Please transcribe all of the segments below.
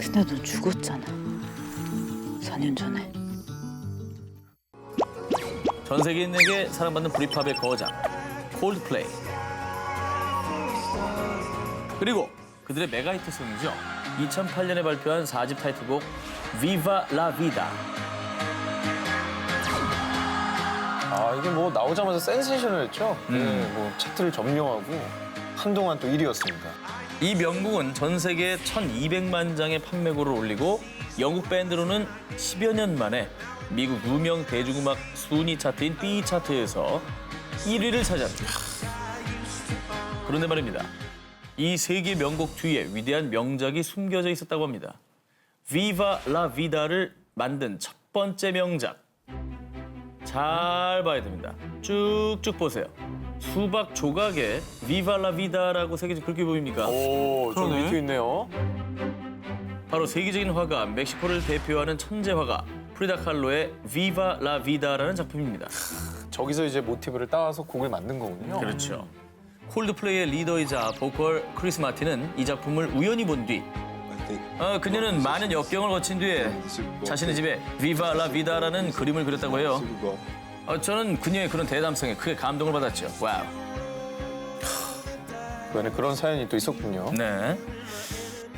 근데 넌 죽었잖아. 4년 전에. 전 세계인에게 사랑받는 브리팝의 거장 콜드플레이. 그리고 그들의 메가 히트송이죠. 2008년에 발표한 4집 타이틀곡 Viva la Vida. 아, 이게 뭐 나오자마자 센세이션을했죠. 뭐 차트를 점령하고 한동안 또 1위였습니다. 이 명곡은 전 세계 1,200만 장의 판매고를 올리고 영국 밴드로는 10여 년 만에 미국 유명 대중음악 순위 차트인 B 차트에서 1위를 차지합니다. 그런데 말입니다. 이 세 개 명곡 뒤에 위대한 명작이 숨겨져 있었다고 합니다. Viva la Vida를 만든 첫 번째 명작. 잘 봐야 됩니다. 쭉쭉 보세요. 수박 조각에 Viva la Vida라고 새겨진 그렇게 보입니까? 오, 좀 밑에 있네요. 바로 세계적인 화가 멕시코를 대표하는 천재 화가 프리다 칼로의 Viva la Vida라는 작품입니다. 저기서 이제 모티브를 따와서 곡을 만든 거군요. 그렇죠. 콜드플레이의 리더이자 보컬 크리스 마틴은 이 작품을 우연히 본 뒤 그녀는 많은 역경을 거친 뒤에 자신의 집에 Viva la Vida라는 그림을 그렸다고 해요. 저는 그녀의 그런 대담성에 크게 감동을 받았죠. 와우. 그 안에 그런 사연이 또 있었군요. 네.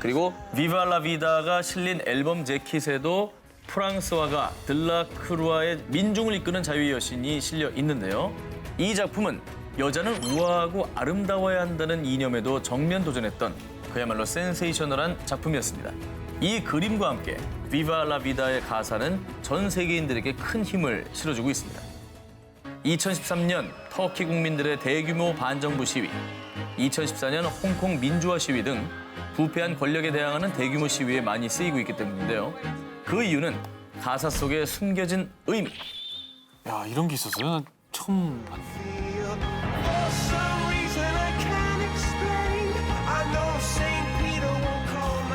그리고 Viva la Vida가 실린 앨범 재킷에도 프랑스 화가 들라크루아의 민중을 이끄는 자유의 여신이 실려 있는데요. 이 작품은 여자는 우아하고 아름다워야 한다는 이념에도 정면 도전했던 그야말로 센세이셔널한 작품이었습니다. 이 그림과 함께 Viva la Vida의 가사는 전 세계인들에게 큰 힘을 실어주고 있습니다. 2013년 터키 국민들의 대규모 반정부 시위, 2014년 홍콩 민주화 시위 등 부패한 권력에 대항하는 대규모 시위에 많이 쓰이고 있기 때문인데요. 그 이유는 가사 속에 숨겨진 의미. 야, 이런 게 있었어요? 난 처음 봤네.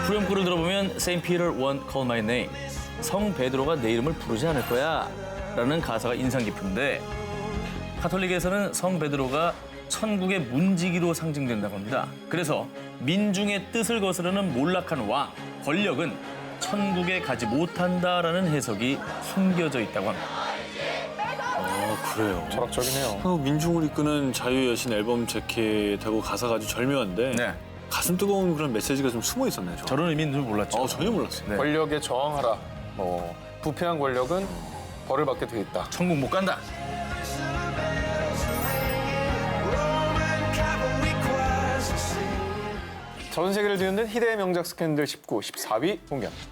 후렴구를 들어보면 Saint Peter won't call my name. 성 베드로가 내 이름을 부르지 않을 거야 라는 가사가 인상 깊은데 카톨릭에서는 성 베드로가 천국의 문지기로 상징된다고 합니다. 그래서 민중의 뜻을 거스르는 몰락한 왕, 권력은 천국에 가지 못한다라는 해석이 숨겨져 있다고 합니다. 아, 그래요. 철학적이네요. 민중을 이끄는 자유의 여신 앨범 재킷하고 가사가 아주 절묘한데 네. 가슴 뜨거운 그런 메시지가 좀 숨어 있었네요. 저. 저런 의미는 줄 몰랐죠. 전혀 몰랐어요. 네. 권력에 저항하라. 부패한 권력은 벌을 받게 돼 있다. 천국 못 간다. 전 세계를 뒤흔든 희대의 명작 스캔들 19, 14위 공개합니다.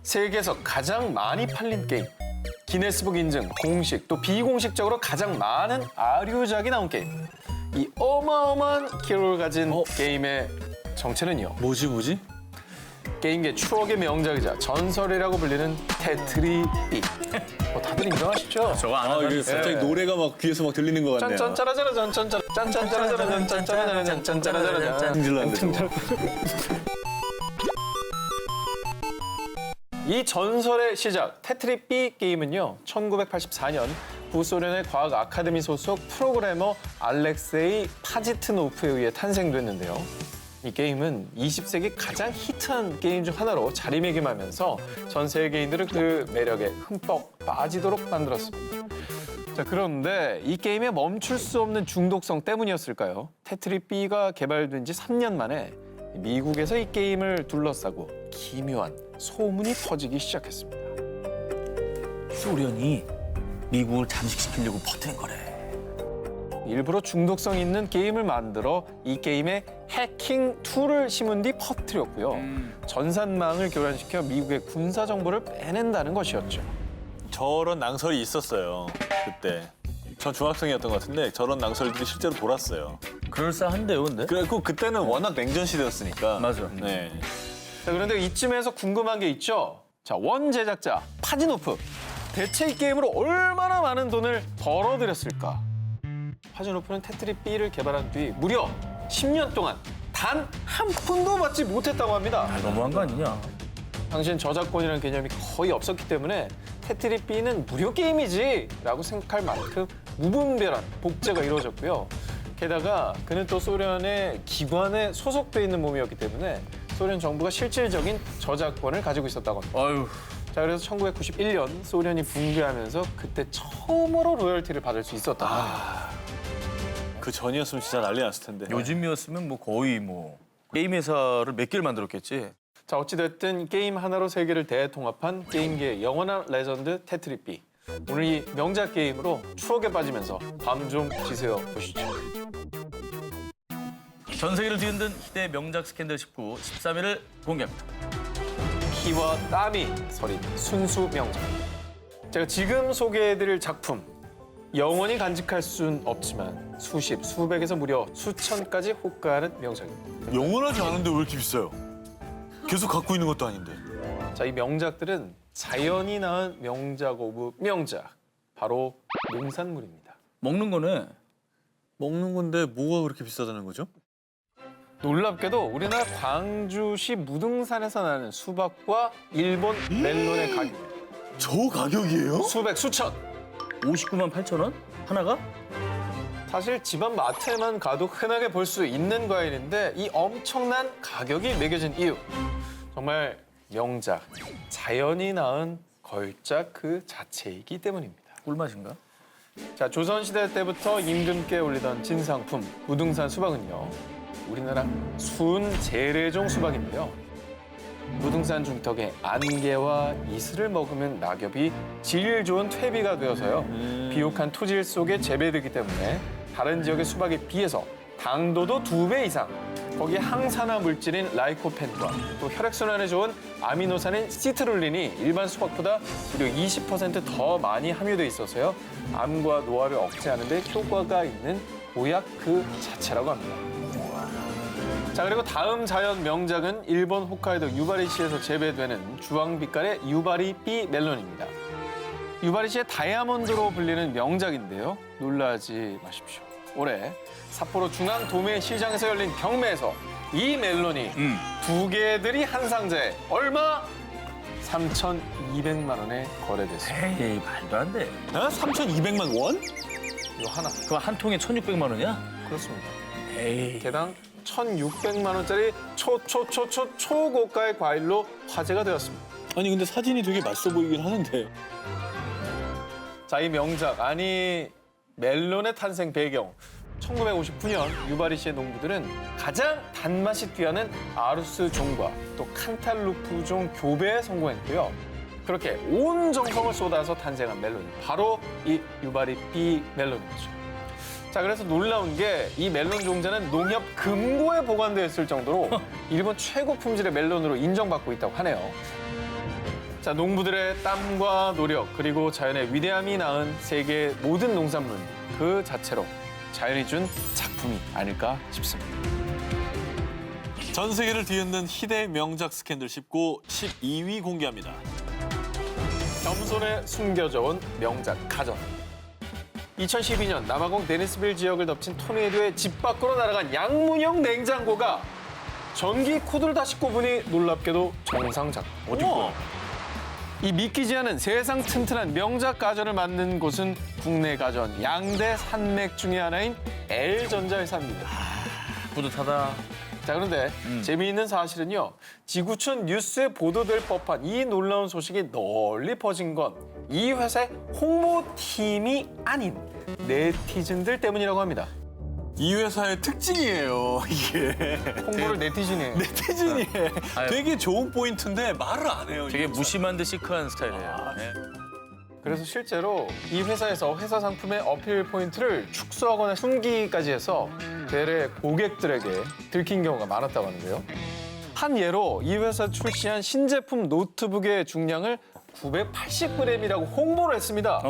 세계에서 가장 많이 팔린 게임. 기네스북 인증, 공식, 또 비공식적으로 가장 많은 아류작이 나온 게임. 이 어마어마한 기록을 가진 게임의 정체는요. 뭐지? 게임계 추억의 명작이자 전설이라고 불리는 테트리비. 다들 인정하시죠? 저거 안 아, 하는 이게 갑자기 노래가 막 귀에서 막 들리는 것 같네요. 짠짠짜라짜라 짠짠짜라짜라 짠짠짜라짜라 짠짠짜라짜라 승질난데. 이 전설의 시작 테트리비 게임은요 1984년 구소련의 과학 아카데미 소속 프로그래머 알렉세이 파지트노프에 의해 탄생됐는데요. 이 게임은 20세기 가장 히트한 게임 중 하나로 자리매김하면서 전 세계인들을 그 매력에 흠뻑 빠지도록 만들었습니다. 자, 그런데 이 게임의 멈출 수 없는 중독성 때문이었을까요? 테트리비가 개발된 지 3년 만에 미국에서 이 게임을 둘러싸고 기묘한 소문이 퍼지기 시작했습니다. 소련이 미국을 잠식시키려고 퍼뜨린 거래. 일부러 중독성 있는 게임을 만들어 이 게임에 해킹 툴을 심은 뒤 퍼뜨렸고요. 전산망을 교란시켜 미국의 군사 정보를 빼낸다는 것이었죠. 저런 낭설이 있었어요. 그때. 전 중학생이었던 것 같은데 저런 낭설들이 실제로 돌았어요. 그럴싸한데요, 근데? 그래고 그때는 워낙 냉전 시대였으니까. 맞아. 네. 자, 그런데 이쯤에서 궁금한 게 있죠. 자, 원 제작자 파지노프. 대체 이 게임으로 얼마나 많은 돈을 벌어들였을까? 파지노프는 테트리비를 개발한 뒤 무려 10년 동안 단 한 푼도 받지 못했다고 합니다. 너무한 거 아니냐? 당시엔 저작권이라는 개념이 거의 없었기 때문에 테트리비는 무료 게임이지 라고 생각할 만큼 무분별한 복제가 이루어졌고요. 게다가 그는 또 소련의 기관에 소속돼 있는 몸이었기 때문에 소련 정부가 실질적인 저작권을 가지고 있었다고 합니다. 아유, 자, 그래서 1991년 소련이 붕괴하면서 그때 처음으로 로열티를 받을 수 있었다. 그 전이었으면 진짜 난리 났을 텐데. 요즘이었으면 뭐 거의 뭐 게임 회사를 몇 개를 만들었겠지. 자, 어찌됐든 게임 하나로 세계를 대통합한 게임계의 영원한 레전드 테트리피. 오늘 이 명작 게임으로 추억에 빠지면서 밤 좀 지새워 보시죠. 전 세계를 뒤흔든 희대 명작 스캔들 19, 13위를 공개합니다. 피와 땀이 서린 순수 명작. 제가 지금 소개해드릴 작품 영원히 간직할 순 없지만 수십, 수백에서 무려 수천까지 호가하는 명작입니다. 영원하지 않은데 왜 이렇게 비싸요? 계속 갖고 있는 것도 아닌데. 자, 이 명작들은 자연이 낳은 명작 오브 명작, 바로 농산물입니다. 먹는 거네. 먹는 건데 뭐가 그렇게 비싸다는 거죠? 놀랍게도 우리나라 광주시 무등산에서 나는 수박과 일본 멜론의 가격 저 가격이에요? 수백, 수천! 59만 8천 원? 하나가? 사실 집안 마트에만 가도 흔하게 볼 수 있는 과일인데 이 엄청난 가격이 매겨진 이유. 정말 명작, 자연이 낳은 걸작 그 자체이기 때문입니다. 꿀맛인가? 자, 조선시대 때부터 임금께 올리던 진상품 무등산 수박은요, 우리나라 순재래종 수박인데요. 무등산 중턱에 안개와 이슬을 먹으면 낙엽이 질 좋은 퇴비가 되어서요. 비옥한 토질 속에 재배되기 때문에 다른 지역의 수박에 비해서 당도도 2배 이상, 거기에 항산화 물질인 라이코펜과 또 혈액순환에 좋은 아미노산인 시트룰린이 일반 수박보다 무려 20% 더 많이 함유돼 있어서요. 암과 노화를 억제하는 데 효과가 있는 보약 그 자체라고 합니다. 자, 그리고 다음 자연 명작은 일본 홋카이도 유바리시에서 재배되는 주황빛깔의 유바리삐 멜론입니다. 유바리시의 다이아몬드로 불리는 명작인데요. 놀라지 마십시오. 올해 삿포로 중앙 도매 시장에서 열린 경매에서 이 멜론이 2개들이 한 상자에 얼마? 3,200만 원에 거래됐습니다. 에이, 말도 안 돼. 3,200만 원? 이 하나. 그럼 한 통에 1,600만 원이야? 그렇습니다. 에이. 개당 1,600만 원짜리 초고가의 과일로 화제가 되었습니다. 아니 근데 사진이 되게 맛있어 보이긴 하는데. 자, 이 명작, 아니 멜론의 탄생 배경. 1959년 유바리시의 농부들은 가장 단맛이 뛰어난 아루스 종과 또 칸탈루프 종 교배에 성공했고요. 그렇게 온 정성을 쏟아서 탄생한 멜론이 바로 이 유바리삐 멜론이죠. 자, 그래서 놀라운 게 이 멜론 종자는 농협 금고에 보관되어 있을 정도로 일본 최고 품질의 멜론으로 인정받고 있다고 하네요. 자, 농부들의 땀과 노력 그리고 자연의 위대함이 낳은 세계의 모든 농산물 그 자체로 자연이 준 작품이 아닐까 싶습니다. 전 세계를 뒤흔든 희대 명작 스캔들 19, 12위 공개합니다. 겸손에 숨겨져 온 명작 가전. 2012년 남아공 데니스빌 지역을 덮친 토네이도의 집 밖으로 날아간 양문형 냉장고가 전기 코드를 다시 꼽으니 놀랍게도 정상 작동. 어디 거야? 이 믿기지 않은 세상 튼튼한 명작 가전을 만든 곳은 국내 가전 양대 산맥 중의 하나인 L전자회사입니다. 뿌듯하다. 자, 그런데 재미있는 사실은요. 지구촌 뉴스에 보도될 법한 이 놀라운 소식이 널리 퍼진 건 이 회사의 홍보팀이 아닌 네티즌들 때문이라고 합니다. 이 회사의 특징이에요, 이게. 홍보를 네티즌이 해요. 네티즌이 해. 아유. 되게 좋은 포인트인데 말을 안 해요. 되게 이 회사. 무심한 듯 시크한 스타일이에요. 네. 그래서 실제로 이 회사에서 회사 상품의 어필 포인트를 축소하거나 숨기기까지 해서 대래 고객들에게 들킨 경우가 많았다고 하는데요. 한 예로 이 회사 출시한 신제품 노트북의 중량을 980g이라고 홍보를 했습니다.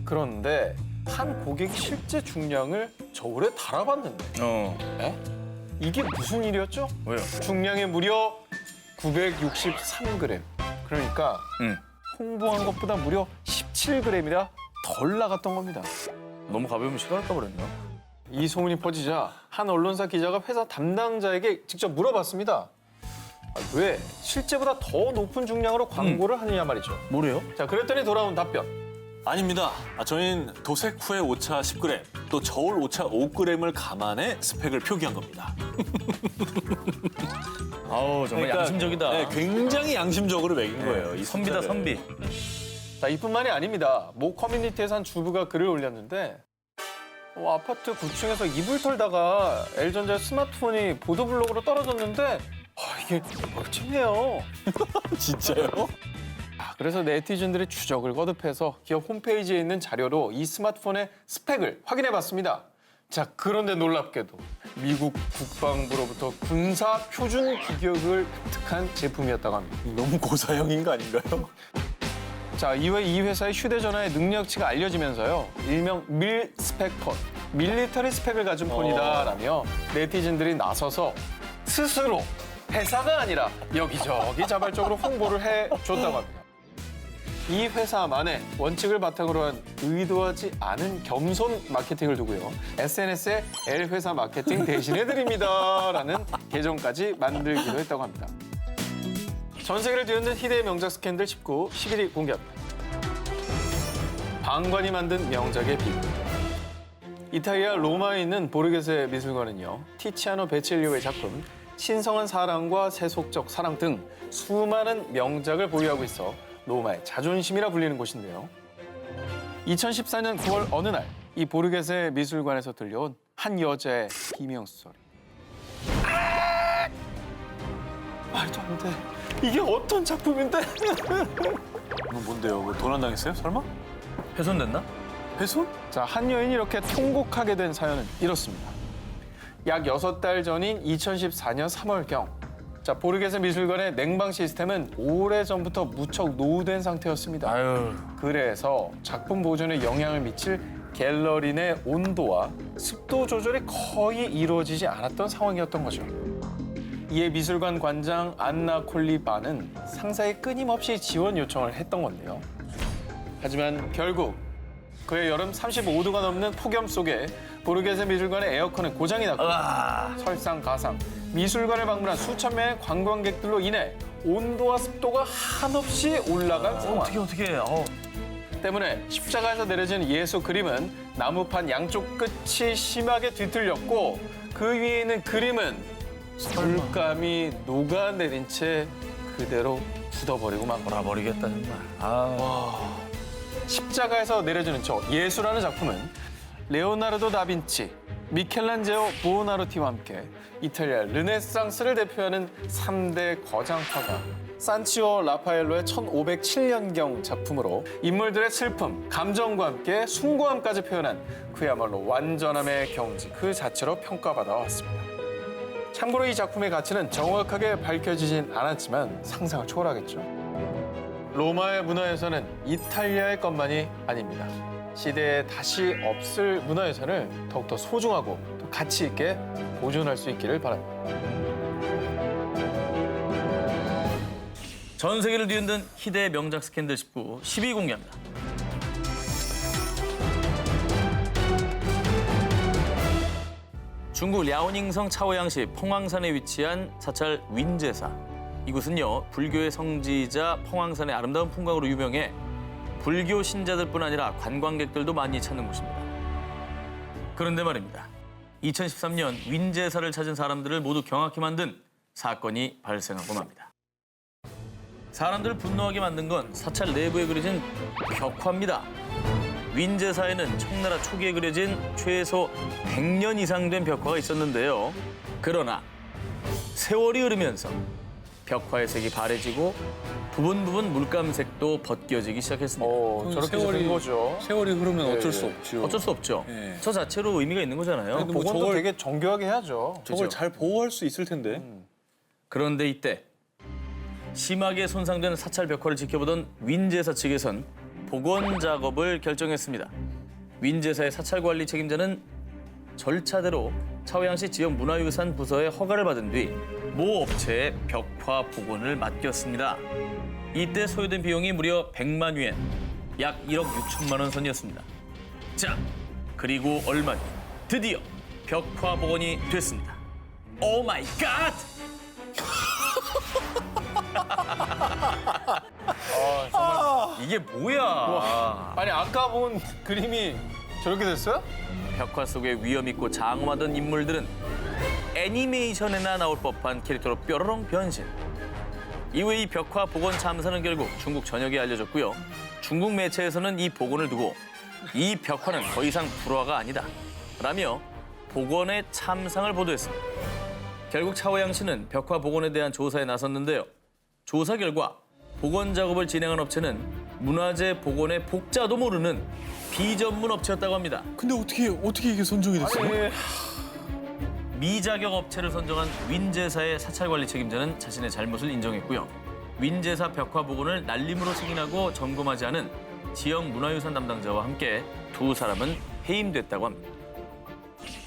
그런데 한 고객이 실제 중량을 저울에 달아봤는데 에? 이게 무슨 일이었죠? 왜요? 중량이 무려 963g. 그러니까 홍보한 것보다 무려 17g이라 덜 나갔던 겁니다. 너무 가벼우면 싫어할까 그랬나? 이 소문이 퍼지자 한 언론사 기자가 회사 담당자에게 직접 물어봤습니다. 왜 실제보다 더 높은 중량으로 광고를 하느냐 말이죠. 뭐래요? 자, 그랬더니 돌아온 답변. 아닙니다. 저희는 도색 후에 오차 10g, 또 저울 오차 5g을 감안해 스펙을 표기한 겁니다. 아우 정말 양심적이다. 네, 굉장히 양심적으로 매긴 거예요. 이 선비다 숫자를. 선비. 자, 이뿐만이 아닙니다. 모 커뮤니티에서 한 주부가 글을 올렸는데 아파트 9층에서 이불 털다가 L전자 스마트폰이 보도블록으로 떨어졌는데 이게 멀쩡해요. 진짜요? 그래서 네티즌들이 추적을 거듭해서 기업 홈페이지에 있는 자료로 이 스마트폰의 스펙을 확인해봤습니다. 자, 그런데 놀랍게도 미국 국방부로부터 군사 표준 규격을 획득한 제품이었다고 합니다. 너무 고사형인 거 아닌가요? 자, 이후에 이 회사의 휴대전화의 능력치가 알려지면서요. 일명 밀 스펙폰, 밀리터리 스펙을 가진 폰이다라며 네티즌들이 나서서 스스로 회사가 아니라 여기저기 자발적으로 홍보를 해줬다고 합니다. 이 회사만의 원칙을 바탕으로 한 의도하지 않은 겸손 마케팅을 두고요. SNS에 L회사 마케팅 대신해드립니다라는 계정까지 만들기도 했다고 합니다. 전 세계를 뒤흔든 희대의 명작 스캔들 19, 11위 공개합니다. 방관이 만든 명작의 비밀. 이탈리아 로마에 있는 보르게세 미술관은요. 티치아노 베칠리오의 작품 신성한 사랑과 세속적 사랑 등 수많은 명작을 보유하고 있어 로마의 자존심이라 불리는 곳인데요. 2014년 9월 어느 날 이 보르게세 미술관에서 들려온 한 여자의 비명소리. 말도 안 돼. 이게 어떤 작품인데? 이건 뭔데요? 뭐 도난당했어요? 설마? 훼손됐나? 훼손? 자, 한 여인이 이렇게 통곡하게 된 사연은 이렇습니다. 약 6달 전인 2014년 3월경. 자, 보르게세 미술관의 냉방 시스템은 오래전부터 무척 노후된 상태였습니다. 아유. 그래서 작품 보존에 영향을 미칠 갤러리 내 온도와 습도 조절이 거의 이루어지지 않았던 상황이었던 거죠. 이에 미술관 관장 안나 콜리바는 상사에 끊임없이 지원 요청을 했던 건데요. 하지만 결국 그해 여름 35도가 넘는 폭염 속에 보르게세 미술관의 에어컨은 고장이 났고 설상가상 미술관을 방문한 수천 명의 관광객들로 인해 온도와 습도가 한없이 올라간 상황. 어떻게. 때문에 십자가에서 내려진 예수 그림은 나무판 양쪽 끝이 심하게 뒤틀렸고 그 위에 있는 그림은 물감이 녹아내린 채 그대로 굳어버리고 돌아버리겠다 정말. 십자가에서 내려지는 저 예수라는 작품은 레오나르도 다빈치, 미켈란젤로 부오나로티와 함께 이탈리아 르네상스를 대표하는 3대 거장화가 산치오 라파엘로의 1507년경 작품으로 인물들의 슬픔, 감정과 함께 숭고함까지 표현한 그야말로 완전함의 경지 그 자체로 평가받아 왔습니다. 참고로 이 작품의 가치는 정확하게 밝혀지진 않았지만 상상을 초월하겠죠. 로마의 문화유산은 이탈리아의 것만이 아닙니다. 시대에 다시 없을 문화유산을 더욱더 소중하고 또 가치 있게 보존할 수 있기를 바랍니다. 전 세계를 뒤흔든 희대의 명작 스캔들 19, 10위 공개합니다. 중국 랴오닝성 차오양시 펑황산에 위치한 사찰 윈제사. 이곳은요, 불교의 성지이자 펑황산의 아름다운 풍광으로 유명해 불교 신자들뿐 아니라 관광객들도 많이 찾는 곳입니다. 그런데 말입니다. 2013년 윈제사를 찾은 사람들을 모두 경악해 만든 사건이 발생하고 맙니다. 사람들을 분노하게 만든 건 사찰 내부에 그려진 벽화입니다. 윈제사에는 청나라 초기에 그려진 최소 100년 이상 된 벽화가 있었는데요. 그러나 세월이 흐르면서 벽화의 색이 바래지고 부분 물감색도 벗겨지기 시작했습니다. 저렇게 된 거죠. 세월이 흐르면 어쩔 수 없죠. 어쩔 수 없죠. 예. 저 자체로 의미가 있는 거잖아요. 근데 뭐 복원도 저걸- 되게 정교하게 해야죠. 저걸 잘 보호할 수 있을 텐데. 그런데 이때 심하게 손상된 사찰 벽화를 지켜보던 윈제사 측에선 복원 작업을 결정했습니다. 윈제사의 사찰 관리 책임자는 절차대로 차오양시 지역 문화유산 부서의 허가를 받은 뒤 모 업체에 벽화 복원을 맡겼습니다. 이때 소요된 비용이 무려 100만 위엔, 약 1억 6천만 원 선이었습니다. 자, 그리고 얼마 뒤 드디어 벽화 복원이 됐습니다. 오 마이 갓! 이게 뭐야? 아니 아까 본 그림이 저렇게 됐어요? 벽화 속에 위험 있고 장엄하던 인물들은 애니메이션에나 나올 법한 캐릭터로 뾰로롱 변신. 이후에 이 벽화 복원 참사는 결국 중국 전역에 알려졌고요. 중국 매체에서는 이 복원을 두고 이 벽화는 더 이상 불화가 아니다 라며 복원의 참상을 보도했습니다. 결국 차오양 씨는 벽화 복원에 대한 조사에 나섰는데요. 조사 결과 복원 작업을 진행한 업체는 문화재 복원의 복자도 모르는 비전문 업체였다고 합니다. 근데 어떻게 이게 선정이 됐어요? 미자격 업체를 선정한 윈제사의 사찰 관리 책임자는 자신의 잘못을 인정했고요. 윈제사 벽화 복원을 날림으로 승인하고 점검하지 않은 지역 문화유산 담당자와 함께 두 사람은 해임됐다고 합니다.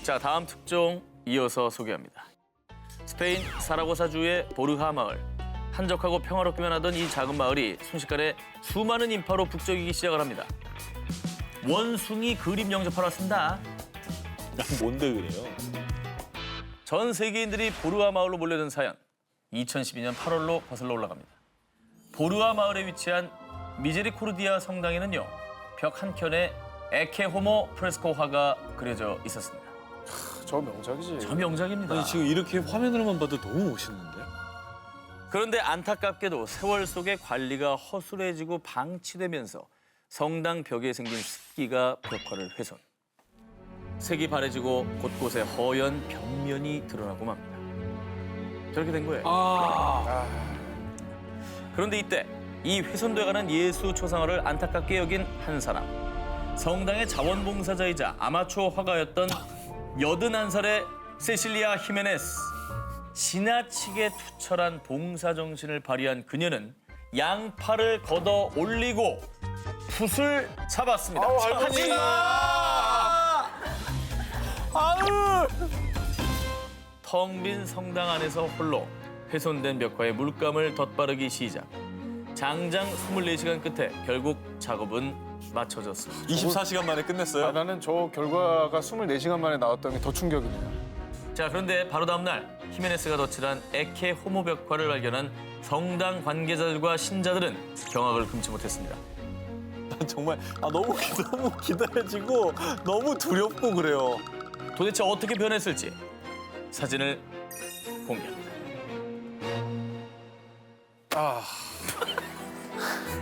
자, 다음 특종 이어서 소개합니다. 스페인 사라고사주의 보르하 마을. 한적하고 평화롭기만 하던 이 작은 마을이 순식간에 수많은 인파로 북적이기 시작을 합니다. 원숭이 그림 영접하러 왔습니다. 뭔데 그래요? 전 세계인들이 보르아 마을로 몰려든 사연. 2012년 8월로 거슬러 올라갑니다. 보르아 마을에 위치한 미제리코르디아 성당에는요. 벽 한켠에 에케 호모 프레스코 화가 그려져 있었습니다. 저 명작이지. 저 명작입니다. 아니 지금 이렇게 화면으로만 봐도 너무 멋있는데? 그런데 안타깝게도 세월 속에 관리가 허술해지고 방치되면서 성당 벽에 생긴 습기가 벽화를 훼손. 색이 바래지고 곳곳에 허연 벽면이 드러나고 맙니다. 저렇게 된 거예요. 그런데 이때 이 훼손돼가는 예수 초상화를 안타깝게 여긴 한 사람. 성당의 자원봉사자이자 아마추어 화가였던 81살의 세실리아 히메네스. 지나치게 투철한 봉사정신을 발휘한 그녀는 양팔을 걷어 올리고 붓을 잡았습니다. 텅 빈 성당 안에서 홀로 훼손된 벽화에 물감을 덧바르기 시작. 장장 24시간 끝에 결국 작업은 마쳐졌습니다. 24시간 만에 끝냈어요? 나는 저 결과가 24시간 만에 나왔던 게 더 충격이네요. 자, 그런데 바로 다음 날 히메네스가 덧칠한 에케 호모 벽화를 발견한 성당 관계자들과 신자들은 경악을 금치 못했습니다. 정말 너무 기다려지고 너무 두렵고 그래요. 도대체 어떻게 변했을지 사진을 공개합니다.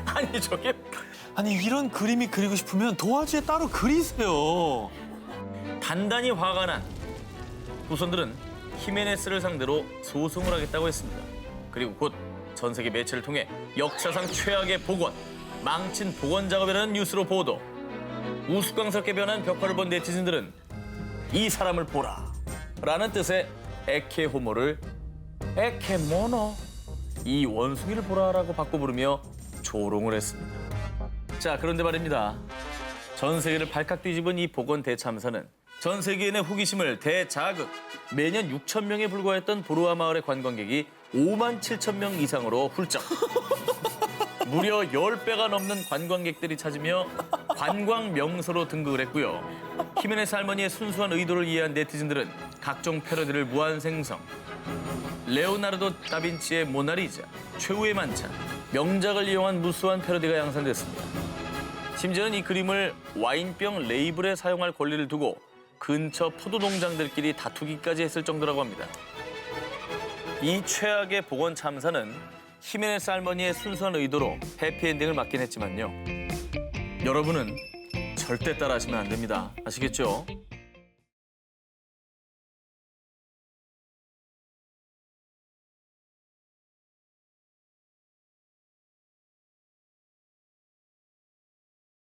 아니 저게 아니 이런 그림이 그리고 싶으면 도화지에 따로 그리세요. 단단히 화가 난 후손들은 히메네스를 상대로 소송을 하겠다고 했습니다. 그리고 곧 전 세계 매체를 통해 역사상 최악의 복원, 망친 복원 작업이라는 뉴스로 보도. 우스꽝스럽게 변한 벽화를 본 네티즌들은 이 사람을 보라 라는 뜻의 에케 호모를 에케 모노, 이 원숭이를 보라라고 바꿔 부르며 조롱을 했습니다. 자, 그런데 말입니다. 전 세계를 발칵 뒤집은 이 복원 대참사는 전 세계인의 호기심을 대자극. 매년 6천 명에 불과했던 보르아 마을의 관광객이 5만 7천 명 이상으로 훌쩍. 무려 10배가 넘는 관광객들이 찾으며 관광 명소로 등극을 했고요. 히메네스 할머니의 순수한 의도를 이해한 네티즌들은 각종 패러디를 무한 생성. 레오나르도 다빈치의 모나리자, 최후의 만찬, 명작을 이용한 무수한 패러디가 양산됐습니다. 심지어는 이 그림을 와인병 레이블에 사용할 권리를 두고 근처 포도 농장들끼리 다투기까지 했을 정도라고 합니다. 이 최악의 복원 참사는 히메네스 할머니의 순수한 의도로 해피엔딩을 맞긴 했지만요. 여러분은 절대 따라하시면 안 됩니다. 아시겠죠?